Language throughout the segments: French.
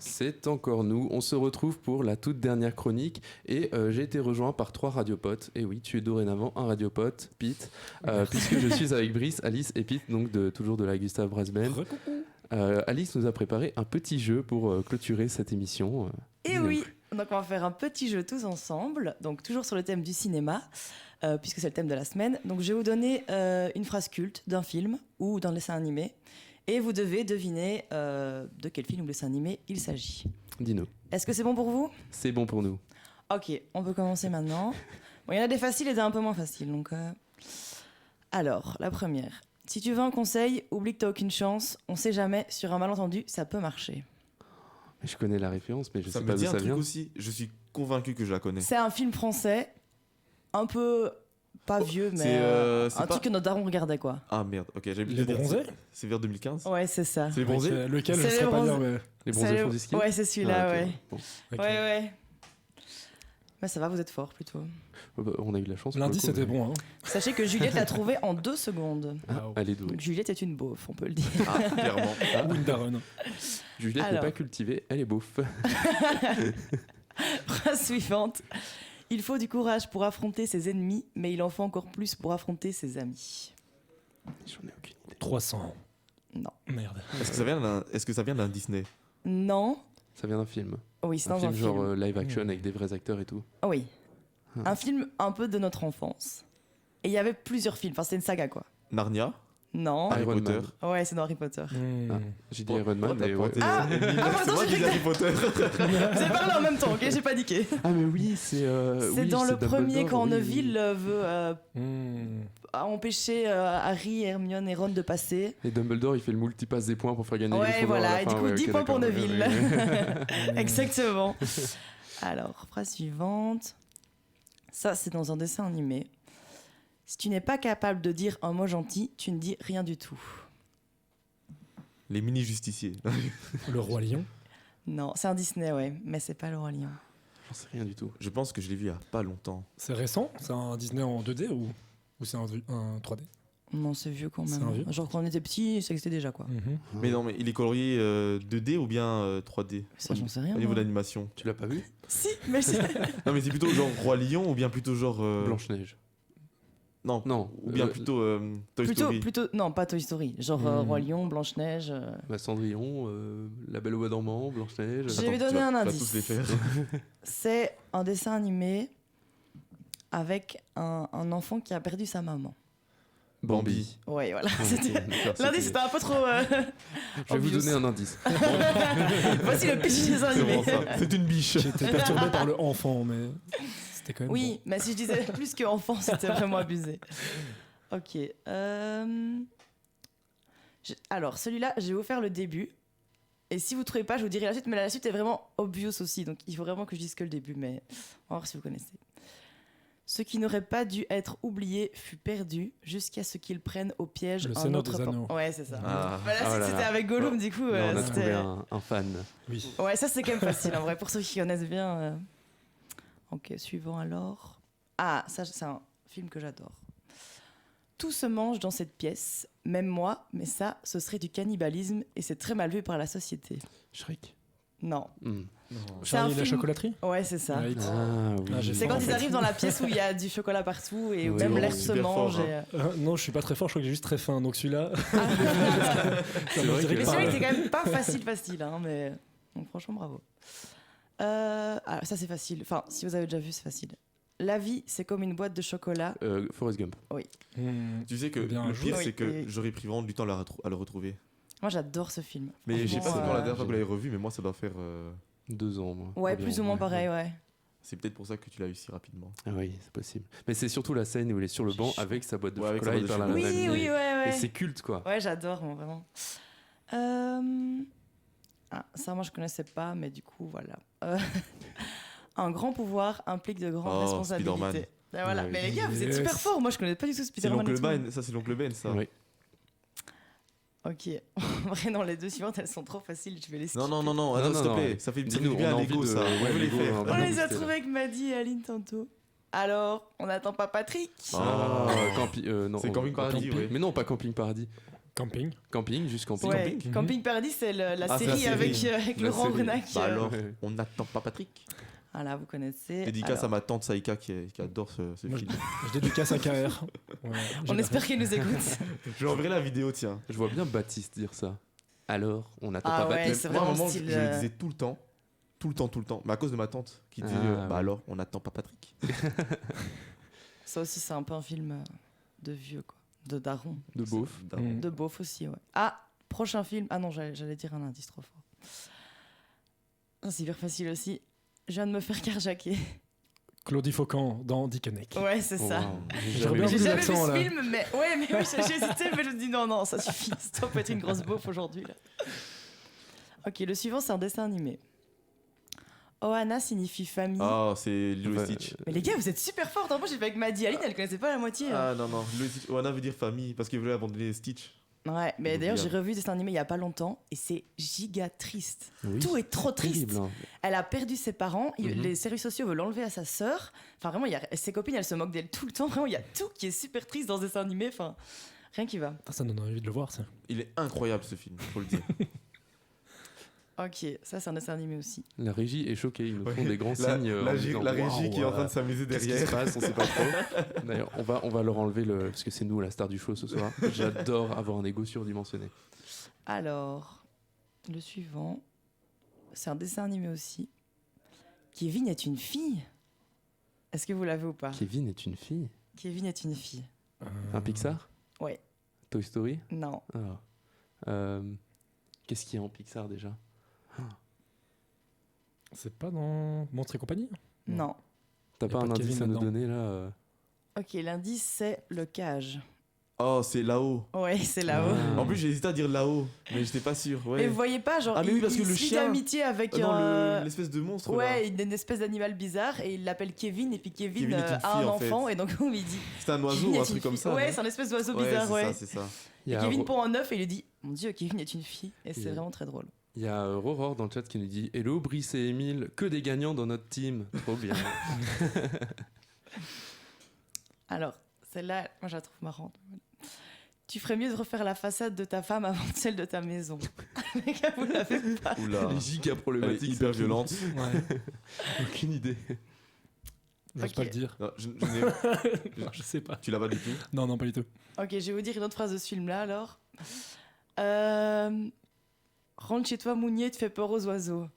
C'est encore nous. On se retrouve pour la toute dernière chronique et j'ai été rejoint par 3 radiopotes. Et oui, tu es dorénavant un radiopote, Pete, puisque je suis avec Brice, Alice et Pete, donc toujours de la Gustave Brass Band. Alice nous a préparé un petit jeu pour clôturer cette émission. Et oui, donc on va faire un petit jeu tous ensemble, donc toujours sur le thème du cinéma, puisque c'est le thème de la semaine. Donc je vais vous donner une phrase culte d'un film ou d'un dessin animé. Et vous devez deviner de quel film ou dessin animé il s'agit. Dis-nous. Est-ce que c'est bon pour vous ? C'est bon pour nous. Ok, on peut commencer maintenant. Bon, il y en a des faciles et des un peu moins faciles. Donc, alors, la première. Si tu veux un conseil, oublie que t'as aucune chance. On sait jamais, sur un malentendu, ça peut marcher. Je connais la référence, mais je sais me pas dit d'où ça un truc vient. aussi. Je suis convaincu que je la connais. C'est un film français, un peu... Pas vieux, mais un truc que notre daron regardait, quoi. Ah merde, ok. Les Bronzés ? C'est vers 2015 ? Ouais, c'est ça. C'est les Bronzés ? Lequel, C'est je les sais pas Bronzés. dire, mais... Les Bronzés font du ski ? Ouais, c'est celui-là, ok, ouais. bon. Ok. Ouais. Mais ça va, vous êtes fort, plutôt. On a eu de la chance. L'indice était bon, hein. Sachez que Juliette l'a trouvé en 2 secondes. Elle est douée. Donc Juliette est une beauf, on peut le dire. Ah, clairement. Ou une daronne. Juliette n'est Alors. pas cultivée, elle est beauf. Phrase suivante. Il faut du courage pour affronter ses ennemis, mais il en faut encore plus pour affronter ses amis. J'en ai aucune idée. 300. Non. Merde. Est-ce que ça vient d'un Disney ? Non. Ça vient d'un film. Oui, c'est Un dans film un genre film. live action avec des vrais acteurs et tout. Oui. Un film un peu de notre enfance. Et il y avait plusieurs films. Enfin, c'est une saga, quoi. Narnia ? Non. Harry Iron Potter. Man. Ouais, c'est dans Harry Potter. Ah, j'ai dit Iron Man, mais ouais. C'est pardon, moi qui dis Harry Potter. Vous avez parlé en même temps, ok ? J'ai paniqué. Ah mais oui, c'est C'est dans le premier Dumbledore, quand oui, Neville oui. veut empêcher Harry, Hermione et Ron de passer. Et Dumbledore, il fait le multipasse des points pour faire gagner Ouais, Gryffondor à voilà. la Et fin. du coup, Ouais, 10 ok, points pour d'accord. Neville. Ouais. Exactement. Alors, phrase suivante. Ça, c'est dans un dessin animé. Si tu n'es pas capable de dire un mot gentil, tu ne dis rien du tout. Les mini-justiciers. Le Roi Lion. Non, c'est un Disney, ouais, mais c'est pas le Roi Lion. J'en sais rien du tout. Je pense que je l'ai vu il y a pas longtemps. C'est récent ? C'est un Disney en 2D ou c'est un 3D ? Non, c'est vieux quand C'est même. un vieux Genre quand on était petit, ça existait déjà, quoi. Mais non, mais il est colorié 2D ou bien 3D Ça, j'en sais rien. au niveau moi. de l'animation. Tu l'as pas vu Si, mais c'est... Non, mais c'est plutôt genre Roi Lion ou bien plutôt genre. Blanche-Neige. Non. Non. Ou bien plutôt Toy Story. plutôt, non, pas Toy Story. Genre Roi Lion, Blanche-Neige. Cendrillon, La Belle au Bois dormant, Blanche-Neige. Je vais Attends, donner tu vas- un tu vas indice. tous les faire. C'est un dessin animé avec un enfant qui a perdu sa maman. Bambi. Ouais, voilà. Ah, C'était... ok, d'accord, L'indice était un peu trop... Je vais vous donner un indice. Voici le pitch des C'est animés. bon, ça. C'est une biche. J'étais perturbé par le enfant, mais c'était quand même Oui, mais si je disais plus qu'enfant, c'était vraiment abusé. Ok. Alors, celui-là, je vais vous faire le début. Et si vous trouvez pas, je vous dirai la suite. Mais la suite est vraiment obvious aussi. Donc, il faut vraiment que je dise que le début. Mais on va voir si vous connaissez. Ce qui n'aurait pas dû être oublié fut perdu jusqu'à ce qu'ils prennent au piège Le un Seigneur autre des pan. Anneaux. Ouais, c'est ça. Ah. Bah, la Oh suite, là c'était là. avec Gollum, du coup. Là, on a c'était... trouvé un fan. Oui. Ouais, ça, c'est quand même facile, en vrai. Pour ceux qui connaissent bien. Ok, suivant alors. Ah, ça, c'est un film que j'adore. Tout se mange dans cette pièce, même moi, mais ça, ce serait du cannibalisme et c'est très mal vu par la société. Shrek. Non. Hmm. C'est un Charlie et la film- chocolaterie. Ouais, c'est ça. Ouais, Ah oui. Ah, j'ai C'est faim, quand en ils fait. arrivent dans la pièce où il y a du chocolat partout et où Oui, même oui, l'air se super mange. fort, et, Non, je suis pas très fort, je crois que j'ai juste très faim, donc celui-là. C'est vrai que Mais là- celui-là, il était quand même pas facile, hein, mais... Donc franchement, bravo. Alors ça, c'est facile. Enfin, si vous avez déjà vu, c'est facile. La vie, c'est comme une boîte de chocolat. Forrest Gump. Tu sais que Bien le joué. pire, Oui. c'est que j'aurais pris vraiment du temps à le retrouver. Moi, j'adore ce film. Mais je sais pas c'est Franchement, quand la dernière fois que vous l'avez revu, mais moi ça doit faire. 2 ans, moi. Ouais, environ. plus ou moins pareil, ouais. C'est peut-être pour ça que tu l'as eu si rapidement. Ah oui, c'est possible. Mais c'est surtout la scène où il est sur le banc avec sa boîte de Ouais, avec chocolat, sa il boîte parle de à la chocolat. nana. Oui, ouais. Et c'est culte, quoi. Ouais, j'adore, moi, vraiment. Ah, ça, moi, je connaissais pas, mais du coup, voilà. Un grand pouvoir implique de grandes Oh, responsabilités. Spider-Man. Ben voilà. Ouais. Mais les gars, vous êtes Yes. super forts. Moi, je connais pas du tout C'est Spider-Man. l'oncle et tout. Ben, ça c'est l'oncle Ben ça. Oui. Ok. En vrai, non, les deux suivantes, elles sont trop faciles. Je vais les skipper. Non, attends, Non, s'il te non, plaît, non. ça fait Dis-nous, bien on a à l'ego envie de- ça. ouais, On veut les l'ego, faire. on On va les a booster, là. trouvés avec Maddy et Aline tantôt. Alors, on n'attend pas Patrick. Ah, non, C'est Camping Paradis, ouais. Mais non, pas Camping Paradis. Camping. Camping, juste camping. Ouais, Camping. Camping Paradis, c'est la Ah, c'est la série série. avec La Laurent série. Grenac. Bah alors, Ouais. on n'attend pas Patrick. Ah là, vous connaissez. Dédicace Alors, à ma tante Saïka qui adore ce Moi, film. Je dédicace à KR. Voilà, on espère qu'il nous écoute. Je lui enverrai la vidéo, tiens. Je vois bien Baptiste dire ça. Alors, on n'attend Ah pas ouais, Baptiste. c'est Moi, à un vraiment moment, style, je le disais tout le temps. Tout le temps. Mais à cause de ma tante qui dit Ah, bah ouais. alors, on n'attend pas Patrick. Ça aussi, c'est un peu un film de vieux, quoi. De daron. De beauf. Mm. De beauf aussi, ouais. Ah, prochain film. Ah non, j'allais dire un indice trop fort. Ah, c'est hyper facile aussi. Je viens de me faire carjacker. Claudie Faucon dans Dickeneck. Ouais, c'est Oh, ça. wow. J'ai J'aurais jamais bien J'ai vu. jamais vu l'accent, ce là. film, mais ouais, mais oui, j'ai hésité, mais je me dis non, ça suffit. Ça peut être une grosse beauf aujourd'hui. Là. Ok, le suivant, c'est un dessin animé. Ohana signifie famille. Ah, c'est Lilo et Ouais. Stitch. Mais les gars, vous êtes super forts. Moi, j'ai fait avec Maddy Aline, elle connaissait pas la moitié. hein. Ah non, Lilo et Stitch. Oana veut dire famille parce qu'il voulait abandonner Stitch. Ouais, mais Ils d'ailleurs, ont j'ai bien. revu dessin animé il y a pas longtemps et c'est giga triste. Oui, Tout est trop triste. terrible, hein. Elle a perdu ses parents, Mhm. les services sociaux veulent l'enlever à sa sœur. Enfin, vraiment, ses copines, elles se moquent d'elle tout le temps. Vraiment, il y a tout qui est super triste dans ce dessin animé. Enfin, rien qui va. Ah, ça donne envie de le voir, ça. Il est incroyable ce film, faut le dire. Ok, ça, c'est un dessin animé aussi. La régie est choquée. Ils nous font Ouais. des grands La, signes. la en régie disant, la régie waouh, qui est en train de s'amuser qu'est-ce qui se derrière. passe, on sait pas trop. D'ailleurs, on va leur enlever le. Parce que c'est nous la star du show ce soir. J'adore avoir un ego surdimensionné. Alors, le suivant, c'est un dessin animé aussi. Kevin est une fille. Est-ce que vous l'avez ou pas Kevin est une fille. Kevin est une fille. Un Pixar Ouais. Toy Story Non. Alors, qu'est-ce qu'il y a en Pixar déjà? C'est pas dans Monstres et compagnie Non. T'as Y a pas pas un de indice Kevin à nous là-dedans. donner là Ok, l'indice, c'est le cage. Oh, c'est là-haut. Ouais, c'est là-haut. Ah. En plus, j'ai hésité à dire là-haut, mais j'étais pas sûr. Ouais. Mais vous voyez pas, genre, Ah, mais oui, parce que il le se lie chien- d'amitié avec Non, un... l'espèce de monstre. là. Ouais, une espèce d'animal bizarre et il l'appelle Kevin et puis Kevin, Kevin est une a un fille, en fait. enfant et donc on lui dit C'est un oiseau Kevin ou un est une truc comme fille. ça. Ouais, non c'est un espèce d'oiseau Ouais, bizarre, c'est ouais. ça, c'est ça. Il y Et a, Kevin pond un œuf et il lui dit mon Dieu, Kevin est une fille et c'est Yeah. vraiment très drôle. il y a Aurore dans le chat qui nous dit Hello Brice et Emile, que des gagnants dans notre team. Trop bien. Alors, celle-là, moi je la trouve marrante. Tu ferais mieux de refaire la façade de ta femme avant celle de ta maison. Les gars, vous l'avez pas. Oula. Les giga Elle est problématiques. hyper c'est qui violente. Ouais. Aucune idée. J'ose Ok. pas le dire. Non, Non, je sais pas. Tu l'as pas du tout. Non, pas du tout. Ok, je vais vous dire une autre phrase de ce film-là alors. Rentre chez toi, Mounier, te fais peur aux oiseaux.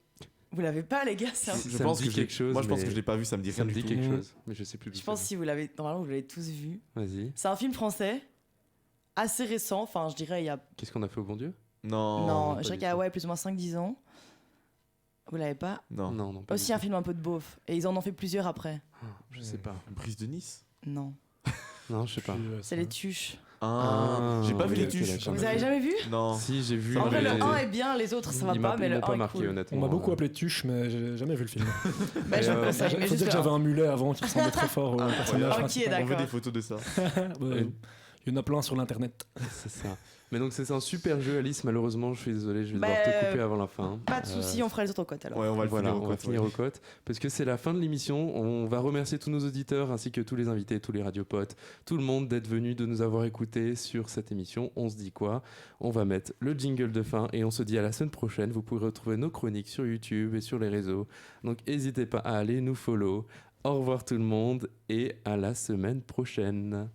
Vous l'avez pas, les gars c'est un- Ça Je me pense dit que quelque chose, Moi, je pense mais que je l'ai pas vu, ça me dit Ça rien me du dit tout. quelque Mhm. chose, mais je sais plus. Je pense si vous l'avez... Normalement, vous l'avez tous vu. Vas-y. C'est un film français, assez récent, enfin je dirais il y a... Qu'est-ce qu'on a fait au bon Dieu Non. non, pas je dirais du qu'il y a tout. ouais, plus ou moins 5-10 ans. Vous l'avez pas? Non. Non, pas Aussi du un tout. film un peu de beauf. Et ils en ont fait plusieurs après. Je sais pas. Brise de Nice. Non. Non, je sais pas. C'est les tuches. Ah, j'ai pas vu oui, les ok, tuches. d'accord. Vous avez jamais vu? Non. Si, j'ai vu. Ça En m'a vrai, le mais- 1 est bien, les autres ça va Ils pas, mais ils le m'ont 1 pas est marqué, cool. honnêtement. On m'a beaucoup appelé Tuche, mais j'ai jamais vu le film. Bah, je Et, vous le conseille, mais Faut juste dire que le j'avais 1. un mulet avant qui ressemblait très fort au personnage Ok, principal. On veut d'accord. des photos de ça. Il y en a plein sur l'internet. C'est ça. Mais donc, c'est un super jeu, Alice. Malheureusement, je suis désolé, je vais devoir Bah, te couper avant la fin. Pas de soucis, on fera les autres cotes alors. Ouais, on va le Voilà, finir au on va code, finir ouais. aux cotes parce que c'est la fin de l'émission. On va remercier tous nos auditeurs ainsi que tous les invités, tous les radiopotes, tout le monde d'être venu, de nous avoir écoutés sur cette émission. On se dit quoi? On va mettre le jingle de fin et on se dit à la semaine prochaine. Vous pourrez retrouver nos chroniques sur YouTube et sur les réseaux. Donc n'hésitez pas à aller nous follow. Au revoir tout le monde et à la semaine prochaine.